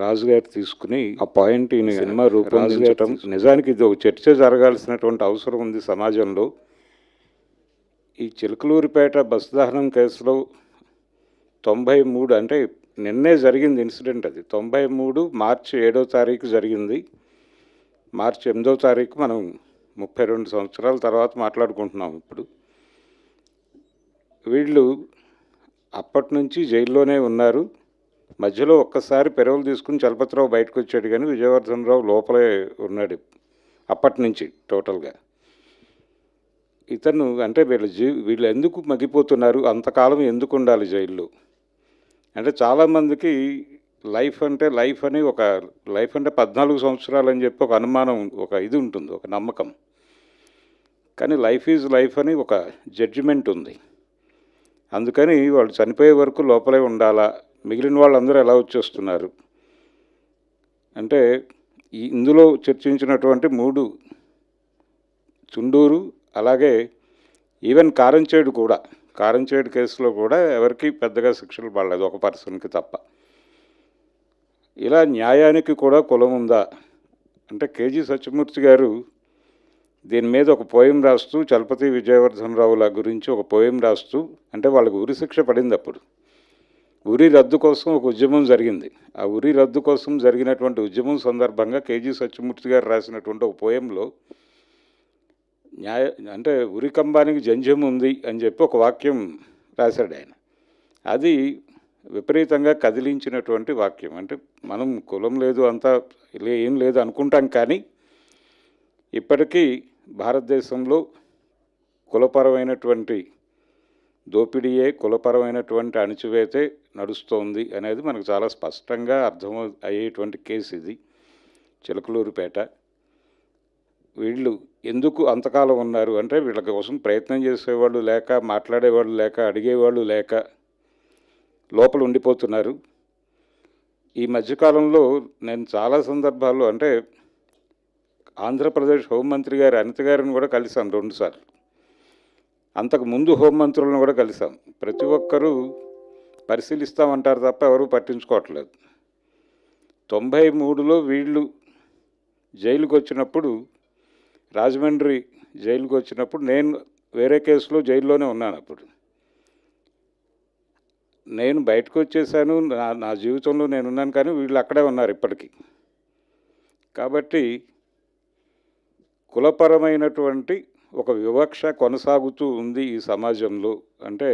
రాజుగారు తీసుకుని ఆ పాయింట్ ఈ సినిమా రూపొందించడం నిజానికి ఇది ఒక చర్చ జరగాల్సినటువంటి అవసరం ఉంది సమాజంలో. ఈ చిలకలూరిపేట బస్ దహనం కేసులో 93 అంటే నిన్నే జరిగింది ఇన్సిడెంట్. అది 93 మార్చి 7వ తారీఖు జరిగింది. మార్చి 8వ తారీఖు మనం 32 సంవత్సరాల తర్వాత మాట్లాడుకుంటున్నాం. ఇప్పుడు వీళ్ళు అప్పటి నుంచి జైల్లోనే ఉన్నారు. మధ్యలో ఒక్కసారి పెరవులు తీసుకుని చలపతిరావు బయటకు వచ్చాడు, కానీ విజయవర్ధనరావు లోపలే ఉన్నాడు అప్పటి నుంచి టోటల్గా. ఇతను అంటే వీళ్ళు ఎందుకు మగ్గిపోతున్నారు, అంతకాలం ఎందుకు ఉండాలి జైల్లో అంటే చాలామందికి లైఫ్ అని ఒక లైఫ్ అంటే 14 సంవత్సరాలు అని చెప్పి ఒక అనుమానం, ఒక ఇది ఉంటుంది, ఒక నమ్మకం. కానీ లైఫ్ ఈజ్ లైఫ్ అని ఒక జడ్జిమెంట్ ఉంది. అందుకని వాళ్ళు చనిపోయే వరకు లోపలే ఉండాలా, మిగిలిన వాళ్ళందరూ ఎలా వచ్చేస్తున్నారు అంటే ఇందులో చర్చించినటువంటి 3 చుండూరు, అలాగే ఈవెన్ కారంచేడు కేసులో కూడా ఎవరికి పెద్దగా శిక్షలు పడలేదు, ఒక పర్సన్కి తప్ప. ఇలా న్యాయానికి కూడా కులం ఉందా అంటే కేజీ సత్యమూర్తి గారు దీని మీద ఒక పోయం రాస్తూ, చలపతి విజయవర్ధనరావుల గురించి ఒక పోయం రాస్తూ, అంటే వాళ్ళకు ఉరి శిక్ష పడింది. అప్పుడు ఉరి రద్దు కోసం ఒక ఉద్యమం జరిగింది. ఆ ఉరి రద్దు కోసం జరిగినటువంటి ఉద్యమం సందర్భంగా కేజీ సత్యమూర్తి గారు రాసినటువంటి ఒక పోయంలో అంటే ఉరి కంబానికి జంధ్యం ఉంది అని చెప్పి ఒక వాక్యం రాశాడు ఆయన. అది విపరీతంగా కదిలించినటువంటి వాక్యం. అంటే మనం కులం లేదు, అంతా ఏం లేదు అనుకుంటాం, కానీ ఇప్పటికీ భారతదేశంలో కులపరమైనటువంటి దోపిడీయే, కులపరమైనటువంటి అణిచివేతే నడుస్తోంది అనేది మనకు చాలా స్పష్టంగా అర్థం అయ్యేటువంటి కేసు ఇది, చిలకలూరిపేట. వీళ్ళు ఎందుకు అంతకాలం ఉన్నారు అంటే వీళ్ళ కోసం ప్రయత్నం చేసేవాళ్ళు లేక, మాట్లాడేవాళ్ళు లేక, అడిగేవాళ్ళు లేక లోపల ఉండిపోతున్నారు. ఈ మధ్యకాలంలో నేను చాలా సందర్భాల్లో అంటే ఆంధ్రప్రదేశ్ హోంమంత్రి గారు అనిత గారిని కూడా కలిసాం 2 సార్లు. అంతకుముందు హోంమంత్రులను కూడా కలిసాం. ప్రతి ఒక్కరూ పరిశీలిస్తామంటారు తప్ప ఎవరూ పట్టించుకోవట్లేదు. 93లో వీళ్ళు జైలుకి వచ్చినప్పుడు, రాజమండ్రి జైలుకి వచ్చినప్పుడు నేను వేరే కేసులో జైల్లోనే ఉన్నాను. అప్పుడు నేను బయటకు వచ్చేసాను, నా జీవితంలో నేనున్నాను, కానీ వీళ్ళు అక్కడే ఉన్నారు ఇప్పటికీ. కాబట్టి కులపరమైనటువంటి ఒక వివక్ష కొనసాగుతూ ఉంది ఈ సమాజంలో. అంటే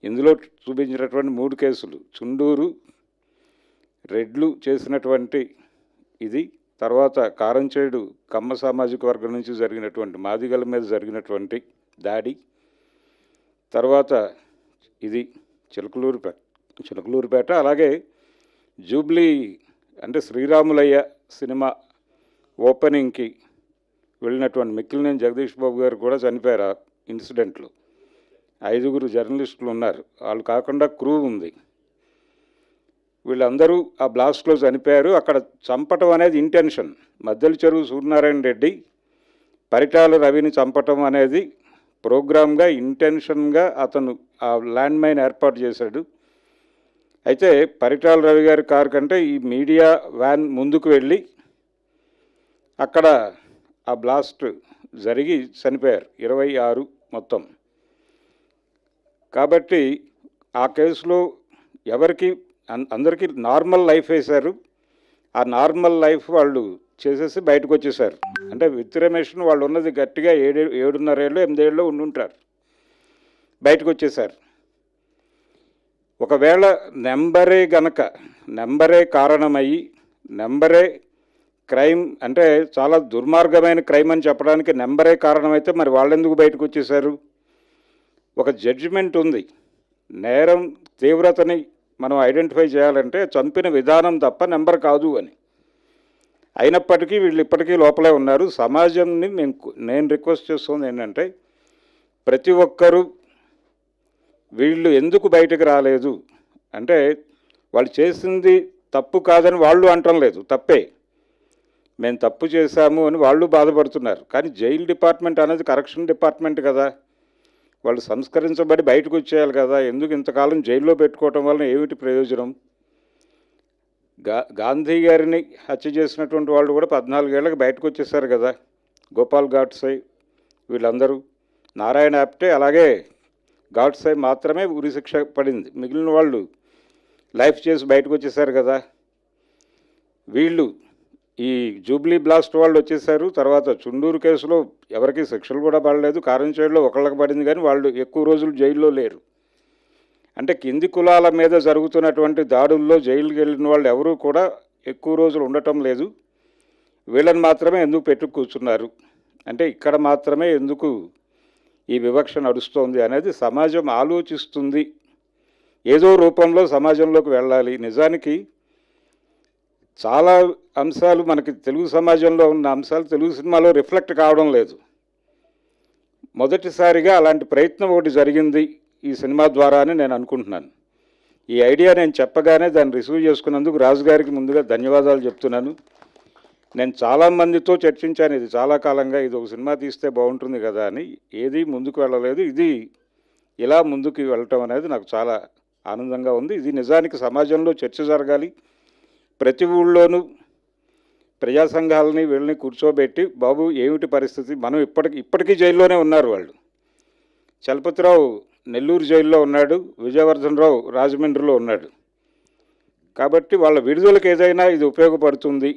ఇందులో చూపించినటువంటి 3 కేసులు, చుండూరు, రెడ్లు చేసినటువంటి ఇది, తర్వాత కారంచేడు కమ్మ సామాజిక వర్గం నుంచి జరిగినటువంటి మాదిగల మీద జరిగినటువంటి దాడి, తర్వాత ఇది చిలకలూరిపేట, అలాగే జూబ్లీ అంటే శ్రీరాములయ్య సినిమా ఓపెనింగ్కి వెళ్ళినటువంటి మిక్కిలినేని జగదీష్ బాబు గారు కూడా చనిపోయారు ఆ ఇన్సిడెంట్లో. 5 జర్నలిస్టులు ఉన్నారు, వాళ్ళు కాకుండా క్రూ ఉంది. వీళ్ళందరూ ఆ బ్లాస్ట్లో చనిపోయారు. అక్కడ చంపటం అనేది ఇంటెన్షన్. మద్దెల చెరువు సూర్యనారాయణ రెడ్డి పరిటాల రవిని చంపటం అనేది ప్రోగ్రామ్గా, ఇంటెన్షన్గా అతను ఆ ల్యాండ్ మైన్ ఏర్పాటు చేశాడు. అయితే పరిటాల రవి గారి కారు కంటే ఈ మీడియా వ్యాన్ ముందుకు వెళ్ళి అక్కడ ఆ బ్లాస్ట్ జరిగి చనిపోయారు 26 మొత్తం. కాబట్టి ఆ కేసులో అందరికీ నార్మల్ లైఫ్ వేశారు. ఆ నార్మల్ లైఫ్ వాళ్ళు చేసేసి బయటకు వచ్చేసారు. అంటే విత్ రమేష్ను వాళ్ళు ఉన్నది గట్టిగా 7.5 ఏళ్ళు 8 ఏళ్ళు ఉండుంటారు, బయటకు వచ్చేసారు. ఒకవేళ నెంబరే కారణమయ్యి, నెంబరే క్రైమ్ అంటే చాలా దుర్మార్గమైన క్రైమ్ అని చెప్పడానికి నెంబరే కారణమైతే మరి వాళ్ళెందుకు బయటకు వచ్చేసారు? ఒక జడ్జిమెంట్ ఉంది. నేరం తీవ్రతని మనం ఐడెంటిఫై చేయాలంటే చంపిన విధానం తప్ప నెంబర్ కాదు అని. అయినప్పటికీ వీళ్ళు ఇప్పటికీ లోపలే ఉన్నారు. సమాజంని నేను రిక్వెస్ట్ చేస్తుంది ఏంటంటే, ప్రతి ఒక్కరూ వీళ్ళు ఎందుకు బయటకు రాలేదు అంటే, వాళ్ళు చేసింది తప్పు కాదని వాళ్ళు అంటం లేదు, తప్పే, మేము తప్పు చేశాము అని వాళ్ళు బాధపడుతున్నారు. కానీ జైలు డిపార్ట్మెంట్ అనేది కరెక్షన్ డిపార్ట్మెంట్ కదా, వాళ్ళు సంస్కరించబడి బయటకు వచ్చేయాలి కదా. ఎందుకు ఇంతకాలం జైల్లో పెట్టుకోవటం వలన ఏమిటి ప్రయోజనం? గాంధీ గారిని హత్య చేసినటువంటి వాళ్ళు కూడా 14 ఏళ్ళకి బయటకు వచ్చేసారు కదా. గోపాల్ గాడ్సే వీళ్ళందరూ, నారాయణ ఆప్టే, అలాగే గాడ్సే మాత్రమే ఉరిశిక్ష పడింది. మిగిలిన వాళ్ళు లైఫ్ చేసి బయటకు వచ్చేసారు కదా. వీళ్ళు ఈ జూబ్లీ బ్లాస్ట్ వాళ్ళు వచ్చేసారు. తర్వాత చుండూరు కేసులో ఎవరికి శిక్షలు కూడా పడలేదు. కారంచేడులో ఒకళ్ళకి పడింది, కానీ వాళ్ళు ఎక్కువ రోజులు జైల్లో లేరు. అంటే కింది కులాల మీద జరుగుతున్నటువంటి దాడుల్లో జైలుకి వెళ్ళిన వాళ్ళు ఎవరూ కూడా ఎక్కువ రోజులు ఉండటం లేదు. వీళ్ళని మాత్రమే ఎందుకు పెట్టు కూర్చున్నారు, అంటే ఇక్కడ మాత్రమే ఎందుకు ఈ వివక్ష నడుస్తోంది అనేది సమాజం ఆలోచిస్తుంది. ఏదో రూపంలో సమాజంలోకి వెళ్ళాలి. నిజానికి చాలా అంశాలు మనకి తెలుగు సమాజంలో ఉన్న అంశాలు తెలుగు సినిమాలో రిఫ్లెక్ట్ కావడం లేదు. మొదటిసారిగా అలాంటి ప్రయత్నం ఒకటి జరిగింది ఈ సినిమా ద్వారా అని నేను అనుకుంటున్నాను. ఈ ఐడియా నేను చెప్పగానే దాన్ని రిసీవ్ చేసుకున్నందుకు రాజు గారికి ముందుగా ధన్యవాదాలు చెప్తున్నాను. నేను చాలామందితో చర్చించాను, ఇది చాలా కాలంగా ఇది ఒక సినిమా తీస్తే బాగుంటుంది కదా అని. ఏది ముందుకు వెళ్ళలేదు. ఇది ఇలా ముందుకు వెళ్ళటం అనేది నాకు చాలా ఆనందంగా ఉంది. ఇది నిజానికి సమాజంలో చర్చ జరగాలి. ప్రతి ఊళ్ళోనూ ప్రజా సంఘాలని వీళ్ళని కూర్చోబెట్టి, బాబు ఏమిటి పరిస్థితి, మనం ఇప్పటికీ జైల్లోనే ఉన్నారు వాళ్ళు. చలపతిరావు నెల్లూరు జైల్లో ఉన్నాడు, విజయవర్ధన్ రావు రాజమండ్రిలో ఉన్నాడు. కాబట్టి వాళ్ళ విడుదలకు ఏదైనా ఇది ఉపయోగపడుతుంది.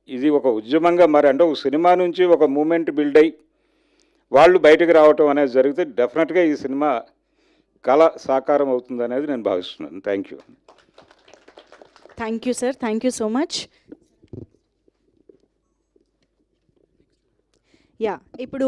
ఇది ఒక ఉద్యమంగా అంటే ఒక సినిమా నుంచి ఒక మూమెంట్ బిల్డ్ అయ్యి వాళ్ళు బయటకు రావటం అనేది జరిగితే డెఫినెట్గా ఈ సినిమా కళ సాకారం అవుతుంది అనేది నేను భావిస్తున్నాను. Thank you. Thank you sir, thank you so much. Yeah, ఇప్పుడు